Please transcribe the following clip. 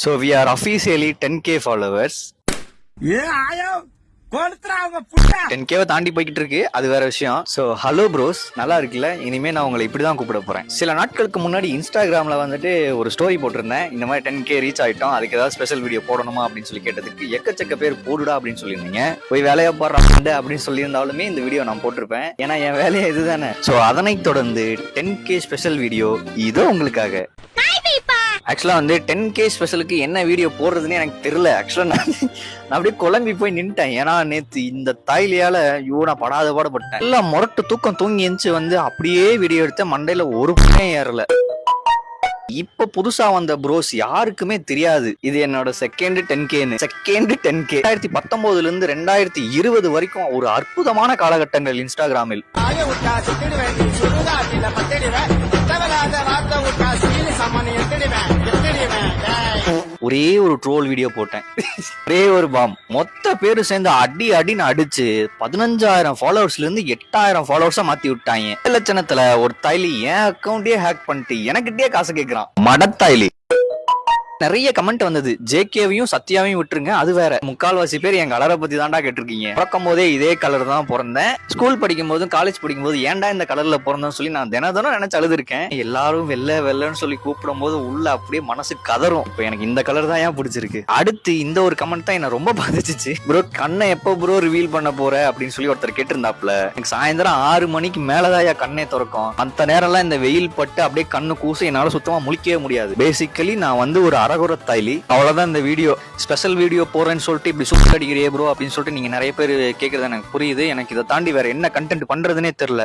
So we are officially 10K followers. Yeah, 10K தாண்டி போய்கிட்டு இருக்கு, அது வேற விஷயம். ஸோ ஹலோ ப்ரோஸ், நல்லா இருக்குல்ல? இனிமே நான் உங்களை இப்படிதான் கூப்பிட போறேன். சில நாட்களுக்கு முன்னாடி இன்ஸ்டாகிராம்ல வந்துட்டு ஒரு ஸ்டோரி போட்டிருந்தேன். இந்த மாதிரி 10K ரீச் ஆயிட்டோம், அதுக்கு ஏதாவது ஸ்பெஷல் வீடியோ போடணுமா அப்படின்னு சொல்லி கேட்டதுக்கு எக்கச்சக்க பேர் போடுடா அப்படின்னு சொல்லியிருந்தீங்க. போய் வேலையா பாடுறாங்க அப்படின்னு சொல்லியிருந்தாலுமே இந்த வீடியோ நான் போட்டிருப்பேன், ஏன்னா என் வேலையை இதுதானே. ஸோ அதனைத் தொடர்ந்து 10K ஸ்பெஷல் வீடியோ இதோ உங்களுக்காக. ஆக்சுவலா வந்து 10K ஸ்பெஷலுக்கு என்ன வீடியோ போடுறதுன்னு எனக்கு தெரியல. ஆக்சுவலா நான் அப்படியே குழம்பி போய் நின்ட்டேன். ஏன்னா நேத்து இந்த தாய்லியால நான் படாத பாடுபட்டேன். எல்லாம் முரட்டு தூக்கம் தூங்கி எந்திச்சு வந்து அப்படியே வீடியோ எடுத்த மண்டையில ஒரு புண்ணியம் ஏறல. இப்ப புதுசா வந்த ப்ரோஸ் யாருக்குமே தெரியாது இது என்னோட செகண்ட் 10Kன்னு. 2019 இருந்து 2020 வரைக்கும் ஒரு அற்புதமான காலகட்டங்கள் இன்ஸ்டாகிராமில். ஒரே ஒரு ட்ரோல் வீடியோ போட்டேன், ஒரே ஒரு பாம். மொத்த பேரு சேர்ந்து அடின்னு அடிச்சு 15,000 ஃபாலோவர்ஸ்ல இருந்து 8,000 ஃபாலோவர்ஸா மாத்தி விட்டாங்க. லட்சணத்துல ஒரு தாய்லி என் அக்கௌண்டே ஹேக் பண்ணிட்டு எனக்கிட்டே காசு கேக்குறான். மடத்தாய்லி. நிறைய கமெண்ட் வந்தது, ஜேகேவையும் சத்யாவையும் விட்டுருங்க, அது வேற. முக்கால்வாசி பேர் என் கலரை பத்தி தான்டா கேட்டிருக்கீங்க. பிறக்கும் போதே இதே கலர் தான் பிறந்தேன். ஸ்கூல் படிக்கும் போதும் காலேஜ் படிக்கும் போது ஏன்டா இந்த கலர்ல பிறந்தேன்னு சொல்லி நான் தினம் நினைச்சு அழுதுருக்கேன். எல்லாரும் வெள்ளன்னு சொல்லி கூப்பிடும் போது உள்ள அப்படியே மனசு கதறும். இப்ப எனக்கு இந்த கலர் தான் ஏன் பிடிச்சிருக்கு. அடுத்து இந்த ஒரு கமெண்ட் தான் என்ன ரொம்ப பாதிச்சிச்சு. ப்ரோ கண்ணை எப்போ ப்ரோ ரிவீல் பண்ண போற அப்படின்னு சொல்லி ஒருத்தர் கேட்டிருந்தாப்ல. எனக்கு சாயந்தரம் 6 மணிக்கு மேலதான் கண்ணே திறக்கும். அந்த நேரம் எல்லாம் இந்த வெயில் பட்டு அப்படியே கண்ணு கூசு என்னால சுத்தமா முழிக்கவே முடியாது. பேசிக்கலி நான் வந்து ஒரு அரகுர தாய்லி. அவ்வளவுதான் இந்த வீடியோ. ஸ்பெஷல் வீடியோ போறேன்னு சொல்லிட்டு இப்படி சூப்பர் அடிக்கிறியே ப்ரோ அப்படின்னு சொல்லிட்டு நீங்க நிறைய பேர் கேக்குறது எனக்கு புரியுது. எனக்கு இதை தாண்டி வேற என்ன கண்டென்ட் பண்றதுன்னே தெரியல.